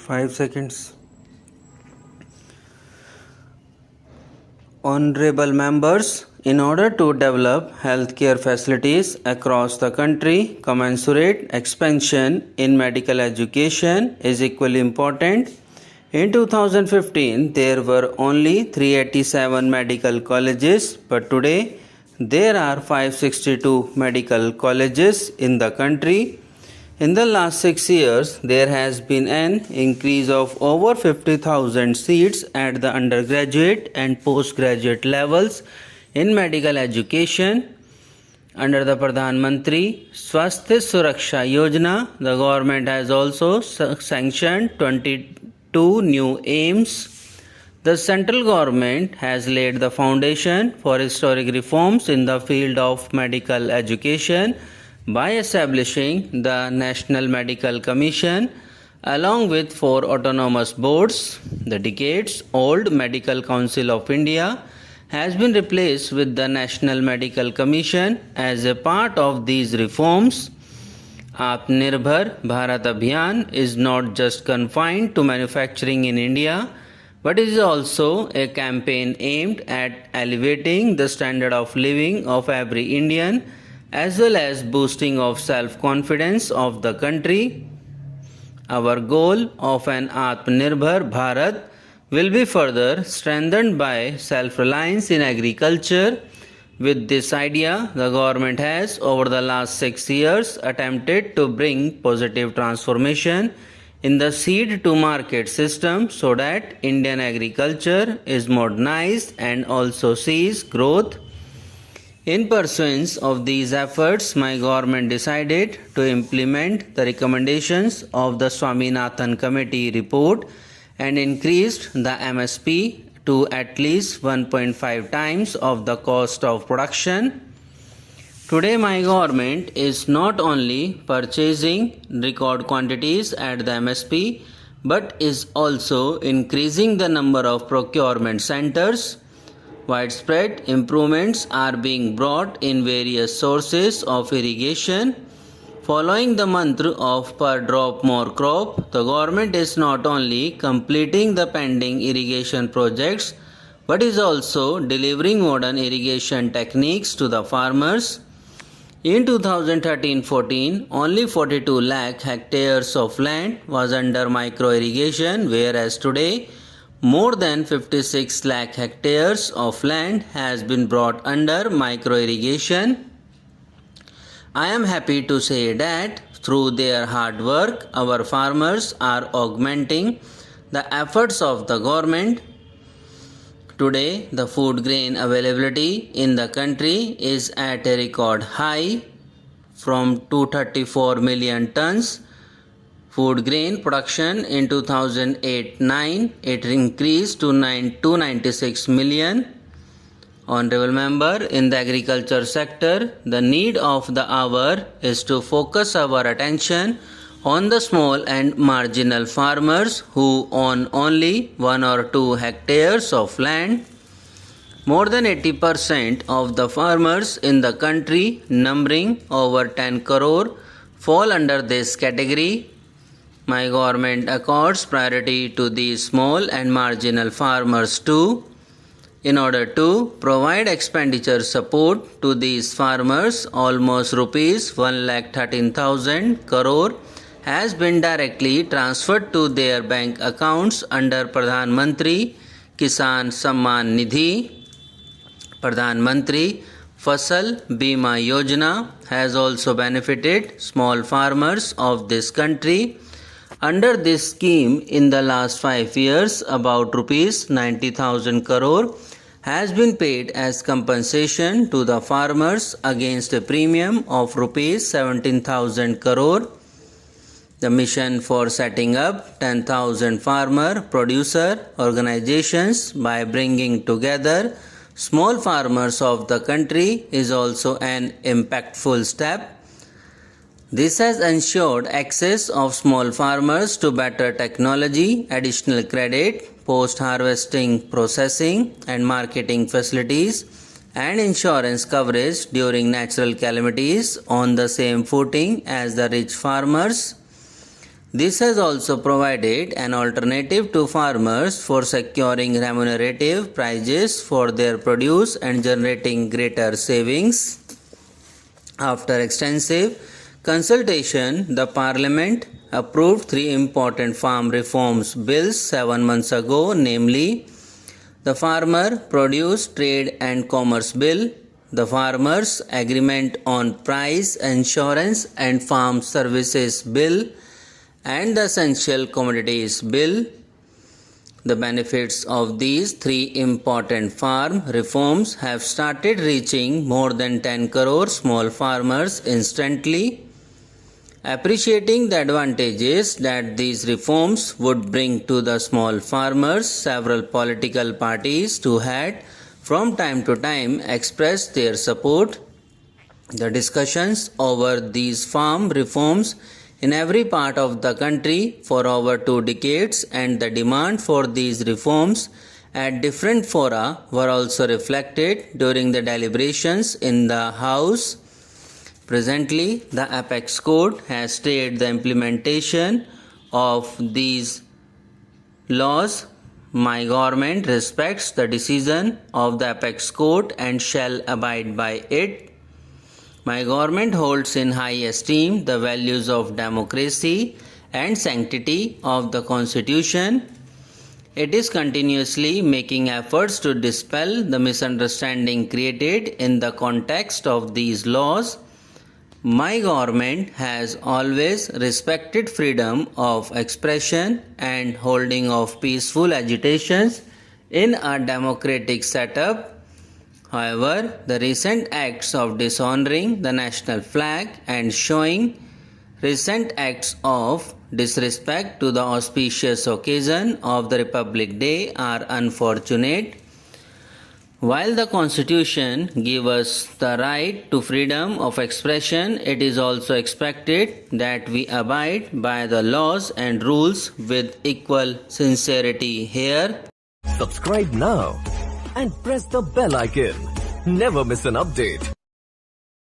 5 seconds. Honorable members, in order to develop healthcare facilities across the country, commensurate expansion in medical education is equally important. In 2015, there were only 387 medical colleges, but today there are 562 medical colleges in the country. In the last 6 years, there has been an increase of over 50,000 seats at the undergraduate and postgraduate levels in medical education. Under the Pradhan Mantri Swasthya Suraksha Yojana, the government has also sanctioned 22 new AIIMS. The central government has laid the foundation for historic reforms in the field of medical education by establishing the National Medical Commission along with 4 autonomous boards. The decades-old Medical Council of India has been replaced with the National Medical Commission. As a part of these reforms, Atmanirbhar Bharat Abhiyan is not just confined to manufacturing in India, but it is also a campaign aimed at elevating the standard of living of every Indian as well as boosting of self-confidence of the country. Our goal of an Atmanirbhar Bharat will be further strengthened by self-reliance in agriculture. With this idea, the government has over the last 6 years attempted to bring positive transformation in the seed to market system so that Indian agriculture is modernized and also sees growth. In pursuance of these efforts, my government decided to implement the recommendations of the Swaminathan Committee report and increased the MSP to at least 1.5 times of the cost of production. Today, my government is not only purchasing record quantities at the MSP, but is also increasing the number of procurement centers. Widespread improvements are being brought in various sources of irrigation. Following the mantra of per drop more crop, the government is not only completing the pending irrigation projects, but is also delivering modern irrigation techniques to the farmers. In 2013-14, only 42 lakh hectares of land was under micro irrigation, whereas today more than 56 lakh hectares of land has been brought under micro irrigation. I am happy to say that through their hard work, our farmers are augmenting the efforts of the government. Today, the food grain availability in the country is at a record high from 234 million tons. Food grain production in 2008-9, it increased to 296 million. Honorable member, in the agriculture sector, the need of the hour is to focus our attention on the small and marginal farmers who own only 1 or 2 hectares of land. More than 80% of the farmers in the country, numbering over 10 crore, fall under this category. My government accords priority to these small and marginal farmers too. In order to provide expenditure support to these farmers, almost rupees 1,13,000 crore has been directly transferred to their bank accounts under Pradhan Mantri Kisan Samman Nidhi. Pradhan Mantri Fasal Bima Yojana has also benefited small farmers of this country. Under this scheme, in the last 5 years, about rupees 90,000 crore has been paid as compensation to the farmers against a premium of rupees 17,000 crore. The mission for setting up 10,000 farmer producer organizations by bringing together small farmers of the country is also an impactful step. This has ensured access of small farmers to better technology, additional credit, post-harvesting processing and marketing facilities, and insurance coverage during natural calamities on the same footing as the rich farmers. This has also provided an alternative to farmers for securing remunerative prices for their produce and generating greater savings. After extensive consultation, the Parliament approved three important farm reforms bills 7 months ago, namely the Farmer Produce Trade and Commerce Bill, the Farmers Agreement on Price Insurance and Farm Services Bill, and the Essential Commodities Bill. The benefits of these three important farm reforms have started reaching more than 10 crore small farmers instantly. Appreciating the advantages that these reforms would bring to the small farmers, several political parties too had from time to time expressed their support. The discussions over these farm reforms in every part of the country for over 2 decades and the demand for these reforms at different fora were also reflected during the deliberations in the House. Presently, the Apex Court has stayed the implementation of these laws. My government respects the decision of the Apex Court and shall abide by it. My government holds in high esteem the values of democracy and sanctity of the Constitution. It is continuously making efforts to dispel the misunderstanding created in the context of these laws. My government has always respected freedom of expression and holding of peaceful agitations in a democratic setup. However, the recent acts of dishonoring the national flag and showing recent acts of disrespect to the auspicious occasion of the Republic Day are unfortunate. While the Constitution gives us the right to freedom of expression, it is also expected that we abide by the laws and rules with equal sincerity here. Subscribe now and press the bell icon. Never miss an update.